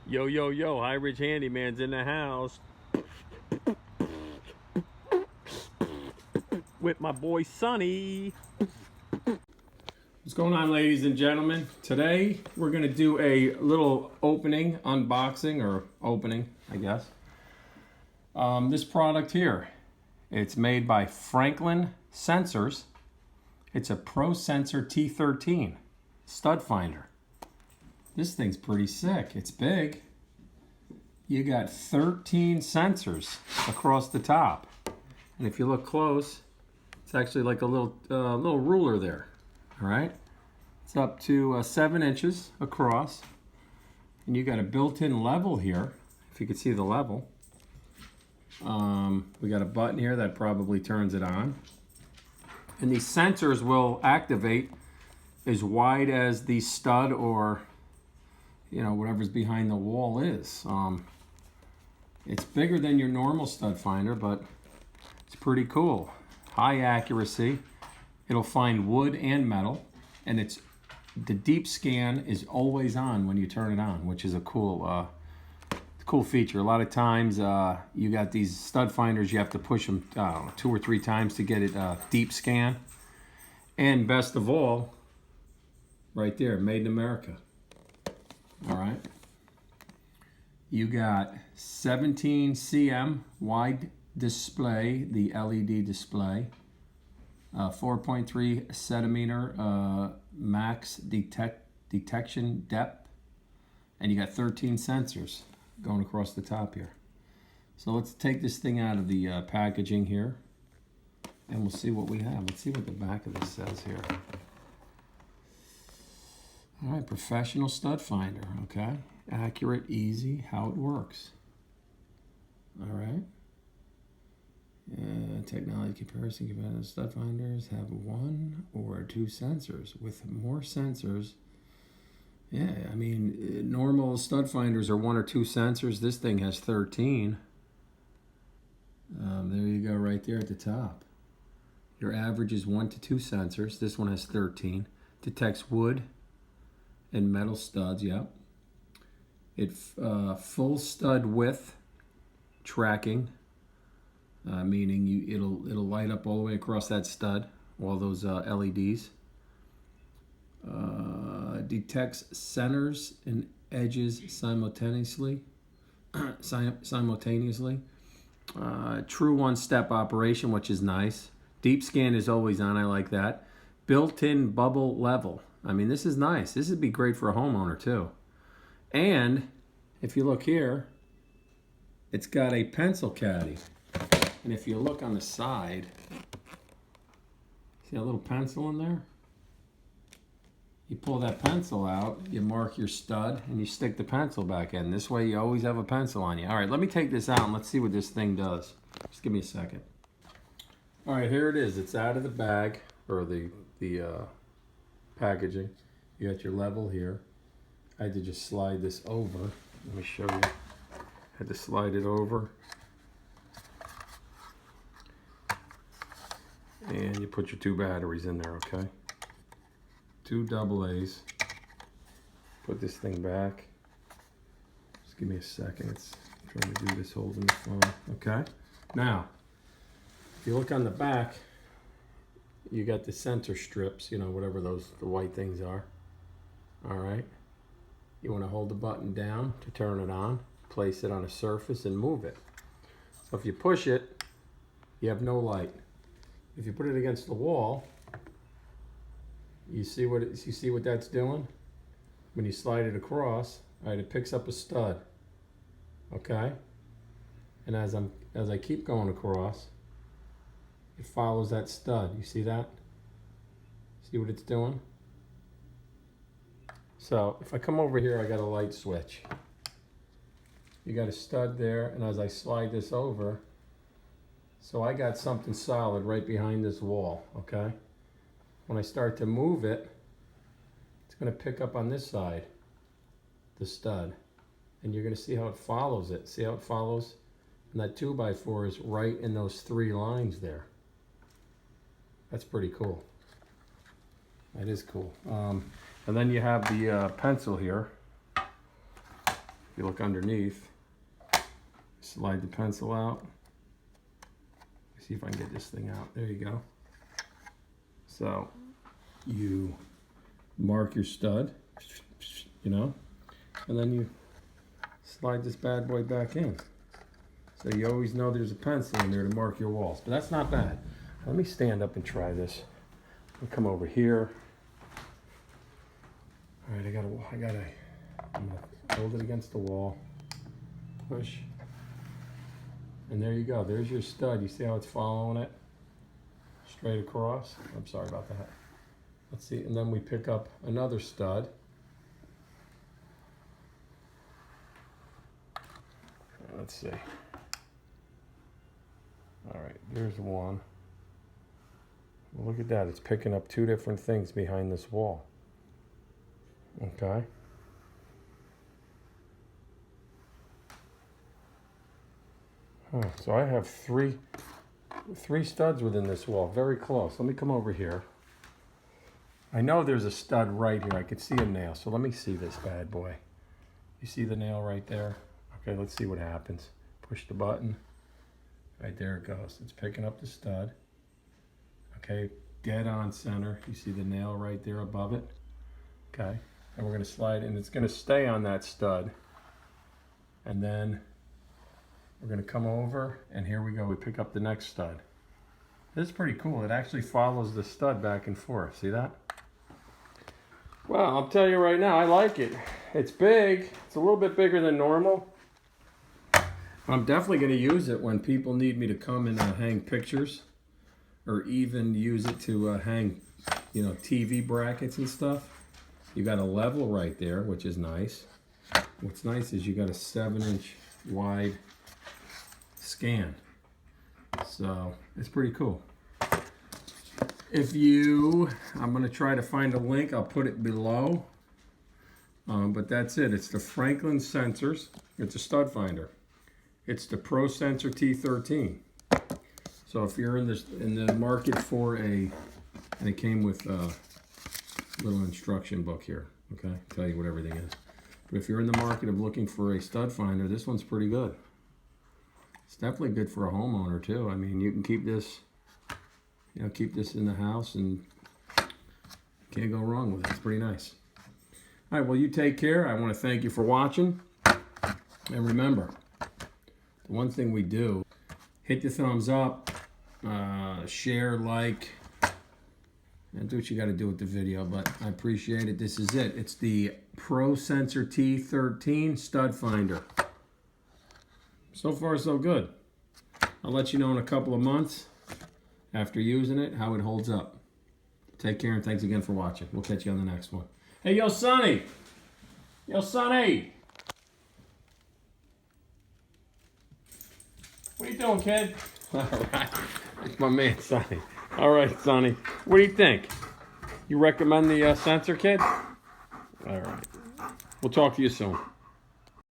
Yo, yo, yo, High Ridge Handyman's in the house with my boy Sonny. What's going on, ladies and gentlemen? Today we're going to do a little unboxing, or opening, I guess. This product here, it's made by Franklin Sensors. It's a ProSensor T113 stud finder. This thing's pretty sick. It's big. You got 13 sensors across the top. And if you look close, it's actually like a little ruler there. All right? It's up to 7 inches across. And you got a built-in level here, if you can see the level. We got a button here that probably turns it on. And these sensors will activate as wide as the stud or whatever's behind the wall is. It's bigger than your normal stud finder, but it's pretty cool. High accuracy. It'll find wood and metal, and the deep scan is always on when you turn it on, which is a cool feature. A lot of times you got these stud finders, you have to push them 2 or 3 times to get it deep scan. And best of all, right there, made in America. All right, you got 17 cm wide display, the LED display, 4.3 centimeter max detection depth, and you got 13 sensors going across the top here. So let's take this thing out of the packaging here, and we'll see what we have. Let's see what the back of this says here. All right, professional stud finder, okay? Accurate, easy, how it works. All right. Technology comparison, competitive stud finders have 1 or 2 sensors. With more sensors, yeah, I mean, normal stud finders are 1 or 2 sensors. This thing has 13. There you go, right there at the top. Your average is 1 to 2 sensors. This one has 13. Detects wood and metal studs, yep. It full stud width tracking, meaning it'll light up all the way across that stud, all those LEDs. Detects centers and edges simultaneously. True one-step operation, which is nice. Deep scan is always on. I like that. Built-in bubble level. I mean, this is nice. This would be great for a homeowner too. And if you look here, it's got a pencil caddy. And if you look on the side, see a little pencil in there? You pull that pencil out, you mark your stud, and you stick the pencil back in. This way you always have a pencil on you. All right, let me take this out and let's see what this thing does. Just give me a second. All right, here it is. It's out of the bag, or the packaging. You got your level here. I had to just slide this over. Let me show you. I had to slide it over. And you put your 2 batteries in there, okay? 2 AA's. Put this thing back. Just give me a second. It's trying to do this holding the phone, okay? Now, if you look on the back, you got the center strips, whatever the white things are. All right. You want to hold the button down to turn it on, place it on a surface, and move it. So if you push it, you have no light. If you put it against the wall, you see what that's doing? When you slide it across, all right, it picks up a stud. Okay? And as I keep going across, it follows that stud. You see that? See what it's doing? So if I come over here, I got a light switch. You got a stud there, and as I slide this over, so I got something solid right behind this wall, okay? When I start to move it, it's gonna pick up on this side, the stud, and you're gonna see how it follows it. See how it follows? And that 2x4 is right in those 3 lines there. That's pretty cool. That is cool. And then you have the pencil here. you look underneath, slide the pencil out. See if I can get this thing out. There you go. So you mark your stud, you know, and then you slide this bad boy back in. So you always know there's a pencil in there to mark your walls. But that's not bad. Let me stand up and try this. Let me come over here. All right, I'm gonna hold it against the wall, push, and there you go. There's your stud. You see how it's following it straight across? I'm sorry about that. Let's see, and then we pick up another stud. Let's see. All right, there's one. Well, look at that. It's picking up two different things behind this wall. Okay. So I have three studs within this wall, very close. Let me come over here. I know there's a stud right here. I could see a nail, so let me see this bad boy. You see the nail right there? Okay, let's see what happens. Push the button. Right there it goes. It's picking up the stud. Okay, dead on center. You see the nail right there above it? Okay, and we're gonna slide, and it's gonna stay on that stud. And then we're gonna come over, and here we go. We pick up the next stud. This is pretty cool. It actually follows the stud back and forth. See that? Well, I'll tell you right now, I like it. It's big. It's a little bit bigger than normal. I'm definitely going to use it when people need me to come and hang pictures, or even use it to hang, you know, TV brackets and stuff. You got a level right there, which is nice. What's nice is you got a 7-inch wide scan. So it's pretty cool. I'm going to try to find a link. I'll put it below. But that's it. It's the Franklin sensors. It's a stud finder. It's the ProSensor T113. So if you're in the market for and it came with a little instruction book here. Okay, tell you what everything is. But if you're in the market of looking for a stud finder, this one's pretty good. It's definitely good for a homeowner too. I mean, you can keep this, you know, keep this in the house and can't go wrong with it. It's pretty nice. All right, well, you take care. I want to thank you for watching. And remember, the one thing we do, hit the thumbs up, share, like, and do what you got to do with the video, but I appreciate it. This is it. It's the ProSensor T113 stud finder. So far, so good. I'll let you know in a couple of months after using it how it holds up. Take care, and thanks again for watching. We'll catch you on the next one. Hey, yo, Sonny! Yo, Sonny! What are you doing, kid? All right. It's my man, Sonny. All right, Sonny. What do you think? You recommend the sensor, kid? All right. We'll talk to you soon.